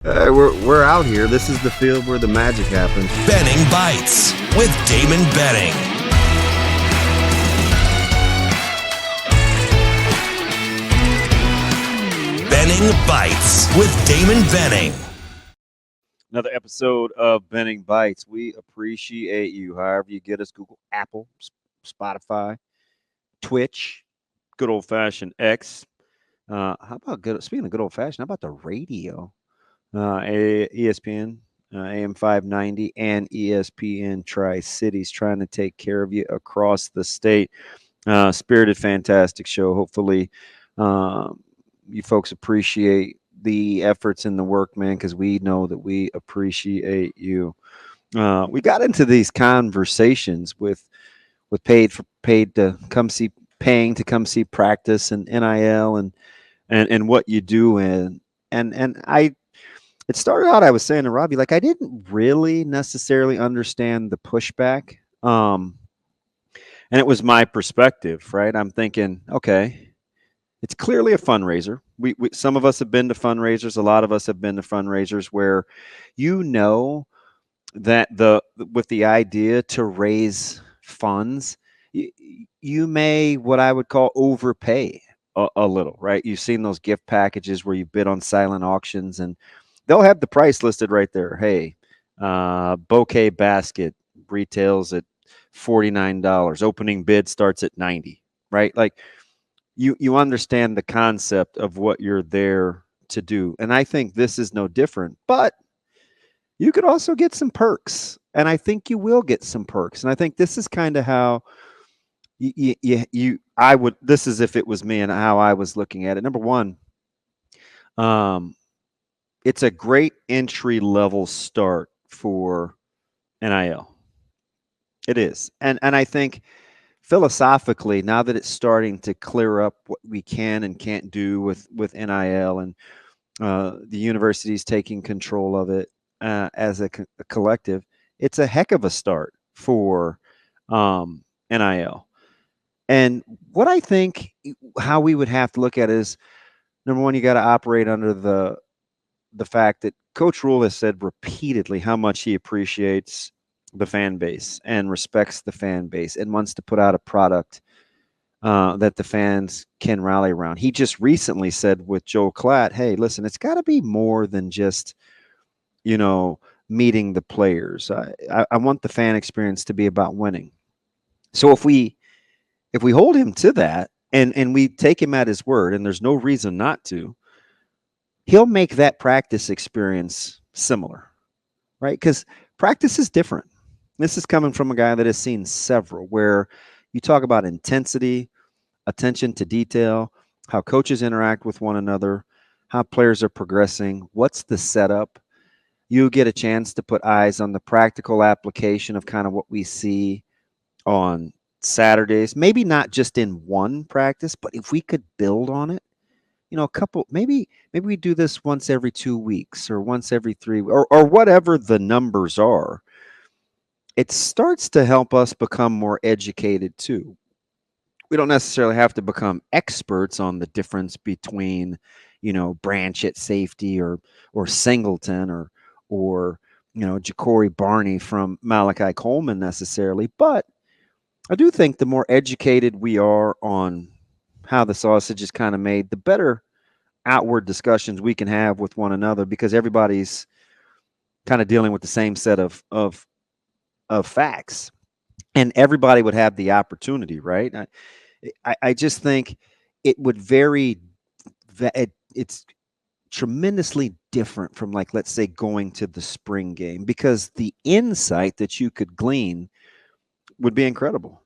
We're out here. This is the field where the magic happens. Benning Bites with Damon Benning. Benning Bites with Damon Benning. Another episode of Benning Bites. We appreciate you. However you get us, Google, Apple, Spotify, Twitch, good old fashioned X. How about speaking of good old fashioned? How about the radio? ESPN, AM 590, and ESPN Tri Cities trying to take care of you across the state. Spirited, fantastic show. Hopefully, you folks appreciate the efforts and the work, man, because we know that we appreciate you. We got into these conversations with paid to come see, paying to come see practice and NIL and what you do and I. It started out, I was saying to Robbie, like I didn't really necessarily understand the pushback. And it was my perspective, right? I'm thinking, okay, it's clearly a fundraiser. We some of us have been to fundraisers. A lot of us have been to fundraisers where, that with the idea to raise funds, you may what I would call overpay a little, right? You've seen those gift packages where you bid on silent auctions, and they'll have the price listed right there. Hey, bouquet basket retails at $49. Opening bid starts at 90, right? Like you understand the concept of what you're there to do. And I think this is no different, but you could also get some perks. And I think you will get some perks. And I think this is kind of how I would, this is if it was me and how I was looking at it. Number one, it's a great entry level start for NIL. It is. And I think philosophically, now that it's starting to clear up what we can and can't do with NIL, and the universities taking control of it as a collective, it's a heck of a start for NIL. And what I think how we would have to look at is, number one, you got to operate under the fact that Coach Rule has said repeatedly how much he appreciates the fan base and respects the fan base and wants to put out a product that the fans can rally around. He just recently said with Joe Klatt, hey, listen, it's got to be more than just, meeting the players. I want the fan experience to be about winning. So if we hold him to that and we take him at his word, and there's no reason not to, he'll make that practice experience similar, right? Because practice is different. This is coming from a guy that has seen several where you talk about intensity, attention to detail, how coaches interact with one another, how players are progressing, what's the setup. You get a chance to put eyes on the practical application of kind of what we see on Saturdays, maybe not just in one practice, but if we could build on it, a couple, maybe we do this once every 2 weeks or once every 3, or whatever the numbers are. It starts to help us become more educated too. We don't necessarily have to become experts on the difference between, Branch at safety or Singleton or Ja'Cory Barney from Malachi Coleman necessarily, but I do think the more educated we are on how the sausage is kind of made, the better outward discussions we can have with one another, because everybody's kind of dealing with the same set of facts, and everybody would have the opportunity, right? I just think it would vary. It's tremendously different from, like, let's say, going to the spring game, because the insight that you could glean would be incredible.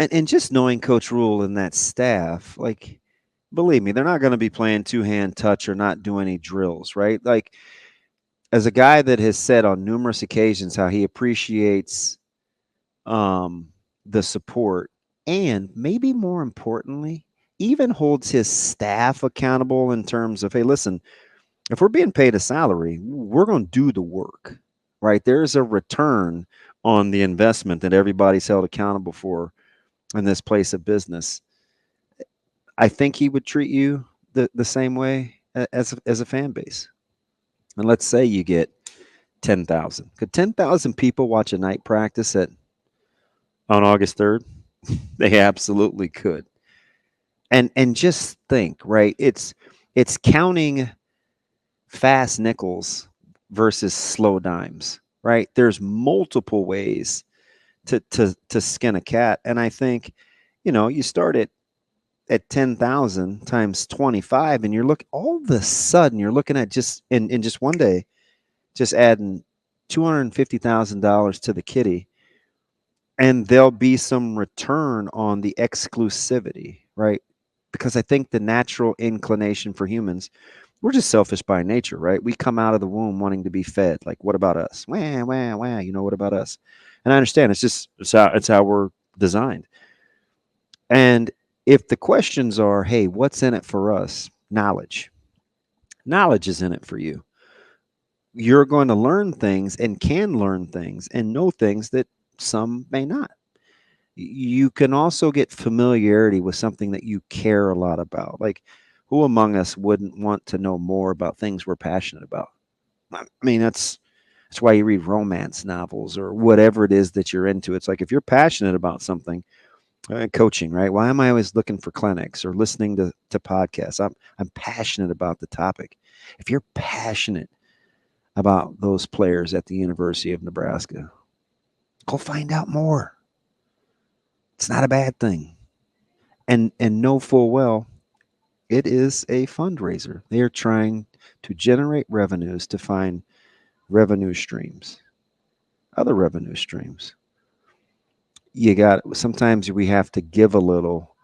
And just knowing Coach Rule and that staff, like, believe me, they're not going to be playing two-hand touch or not do any drills, right? Like, as a guy that has said on numerous occasions how he appreciates the support, and maybe more importantly, even holds his staff accountable in terms of, hey, listen, if we're being paid a salary, we're going to do the work, right? There's a return on the investment that everybody's held accountable for in this place of business. I think he would treat you the same way as a fan base. And let's say you get 10,000. Could 10,000 people watch a night practice at on August 3rd? They absolutely could. And just think, right? It's counting fast nickels versus slow dimes, right? There's multiple ways to skin a cat. And I think, you start at 10,000 times 25 and you're look all of a sudden you're looking at just in just one day just adding $250,000 to the kitty, and there'll be some return on the exclusivity, right? Because I think the natural inclination for humans, we're just selfish by nature, right? We come out of the womb wanting to be fed. Like, what about us? Wah, wah, wah. What about us? And I understand it's how we're designed. And if the questions are, hey, what's in it for us? Knowledge is in it for you. You're going to learn things and can learn things and know things that some may not. You can also get familiarity with something that you care a lot about. Like, who among us wouldn't want to know more about things we're passionate about? I mean, that's why you read romance novels or whatever it is that you're into. It's like if you're passionate about something, coaching, right? Why am I always looking for clinics or listening to podcasts? I'm passionate about the topic. If you're passionate about those players at the University of Nebraska, go find out more. It's not a bad thing. And know full well it is a fundraiser. They are trying to generate revenues to find revenue streams, other revenue streams. You got sometimes we have to give a little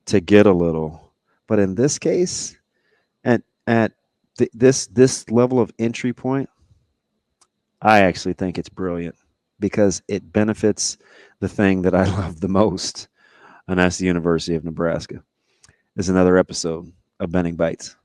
to get a little, but in this case, at this level of entry point, I actually think it's brilliant because it benefits the thing that I love the most, and that's the University of Nebraska. Is another episode of Benning Bites.